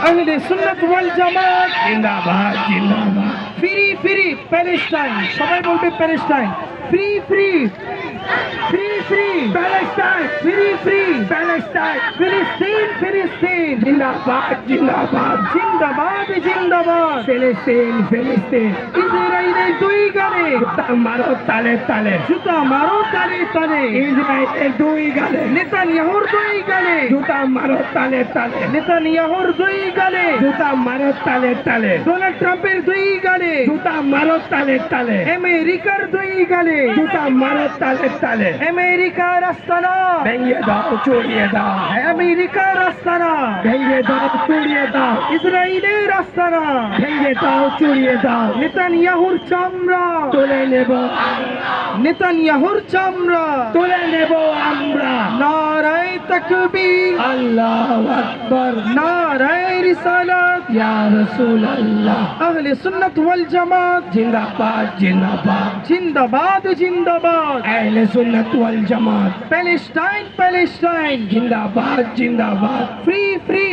আহলে সুন্নাত ওয়াল জামাত জিন্দাবাদ জিন্দাবাদ। ফ্রি ফ্রি প্যালেস্টাইন, সবাই বলবে Palestine. Free free free free Palestine free free Palestine ফিলিস্তিন ফিলিস্তিন জিন্দাবাদ জিন্দাবাদ। জিন্দাবাদ জিন্দাবাদ। ফিলিস্তিন ফিলিস্তিন ইসরায়েলের দুই গালে জুতা মারো তালে তালে। জুতা মারো তালে তালে। ইসরায়েলের দুই গালে নেতানিয়াহুর দুই গালে জুতা মারো তালে তালে। নেতানিয়াহুর দুই গালে জুতা মারো তালে তালে। ডোনাল্ড ট্রাম্পের দুই গালে জুতা মারো তালে তালে। আমেরিকার দুই গালে জুতা মারো তালে তালে। আমেরিকার আস্তানা ভেঙে দাও চড়িয়ে দাও। আমেরিকার আস্তানা ভেঙে দাও চড়িয়ে দাও। ইসরায়েলের আস্তানা ভেঙে দাও চড়িয়ে দাও। নেতানিয়াহুর চামড়া তুলে নেব নেতানিয়াহুর চামড়া তুলে নেব আমরা। নারায়ে তাকবীর আল্লাহু আকবার। নারায়ে রিসালাত। ইয়া রাসূলুল্লাহ। আহলে সুন্নাত ওয়াল জামাত জিন্দাবাদ জিন্দাবাদ। জিন্দাবাদ জিন্দাবাদ। আহলে সুন্নাত ওয়াল জামাত প্যালেস্টাইন প্যালেস্টাইন জিন্দাবাদ জিন্দাবাদ। Free free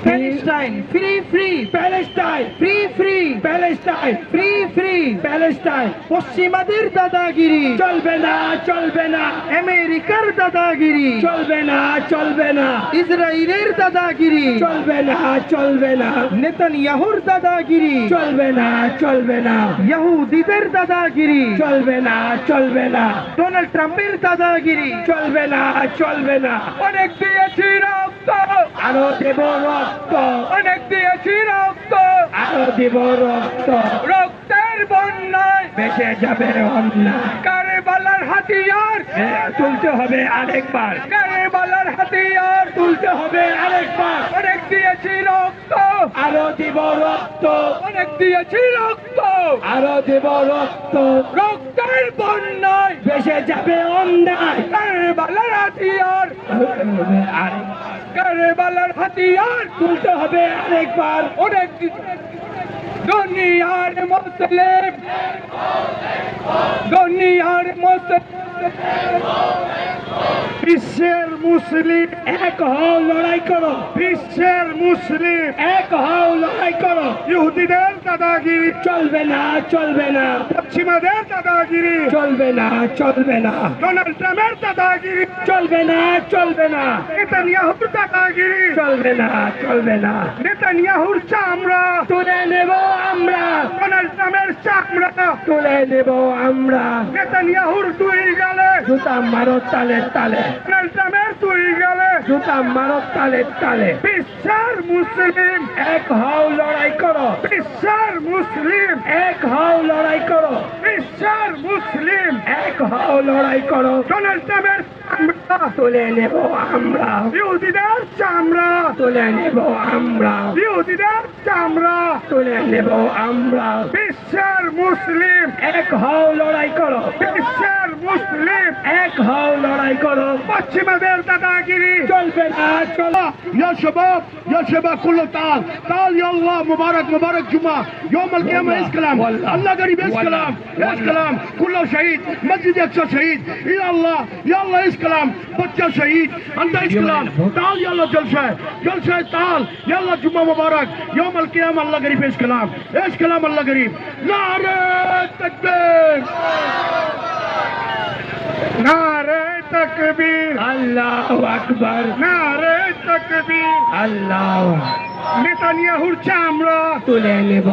Palestine free free Palestine free free Palestine free free Palestine. পশ্চিমাদের দাদাগিরি চলবে না চলবে না আমেরিকার দাদাগিরি চলবে না চলবে না ইসরায়েলের দাদাগিরি চলবে না চলবে না নেতানিয়াহুর দাদাগিরি চলবে না চলবে না ইহুদিদের দাদাগিরি চলবে না চলবে না ডোনাল্ড ট্রাম্পের দাদাগিরি চলবে না চলবে না। অনেক দিয়েছি রক্ত আরো দেব রক্ত অনেক দিয়েছি রক্ত আরো দেব রক্ত। রক্তের বন্যায় বেঁচে যাবে অন্যায়। কারবালার হাতিয়ার তুলতে হবে আরেকবার। কারবালার হাতিয়ার তুলতে হবে আরেকবার। অনেক দিয়েছি রক্ত আরো দেব রক্ত অনেক দিয়েছি রক্ত আরো দেব রক্ত। রক্তের বন্যায় বেঁচে যাবে অন্যায়। কারবালার হাতিয়ার আরেক কারবালার হাতিয়ার তুলতে হবে আরেকবার। অনেক দুনিয়ার মুসলিম দুনিয়ার মুসলিম বিশ্বের মুসলিম এক হও লড়াই করো। বিশ্বের মুসলিম এক হও লড়াই করো। ইহুদিদের দাদাগিরি চলবে না চলবে না পশ্চিমাদের দাদাগিরি চলবে না চলবে না ডোনাল্ড ট্রাম্পের দাদাগিরি চলবে না চলবে না নেতানিয়াহুর দাদাগিরি চলবে না চলবে না। নেতানিয়াহুর চামড়া তুলে নেব আমরা ডোনাল্ড ট্রাম্পের চামড়া তুলে নেব আমরা। নেতানিয়াহুর দুই গালে জুতা মারো তালে তালে। ডোনাল্ড ট্রাম্পের দুই গালে জুতা মারো তালে তালে। বিশ্বের মুসলিম এক হও লড়াই করো। বিশ্বের মুসলিম এক হও লড়াই করো। বিশ্বের মুসলিম এক হও লড়াই করো। ডোনাল্ড ট্রাম্পের চামড়া তুলে নেব আমরা ইহুদিদের চামড়া তুলে নেব আমরা ইহুদিদের চামড়া তুলে নেব আমরা। বিশ্বের মুসলিম এক হও লড়াই করো। বিশ্বের মুসলিম এক হও লড়াই করো। পশ্চিমাদের দাদাগিরি চলবে না চলো। يا شباب يا شباب كله تعال تعال يلا مبارك مبارك جمعة يوم القيامة ايش كلام والله. الله قريب ايش والله. كلام ايش والله. كلام كله شهيد مسجد يكسر شهيد يا الله يلا ايش كلام بچة شهيد انت ايش كلام تعال يلا جلسة تعال يلا جمعة مبارك يوم القيامة الله قريب ايش كلام الله قريب نعرة تكبير নারে তাকবীর আল্লাহু আকবার। নারে তাকবীর আল্লাহ নেতানিয়াহুর চামড়া তুলে নেব।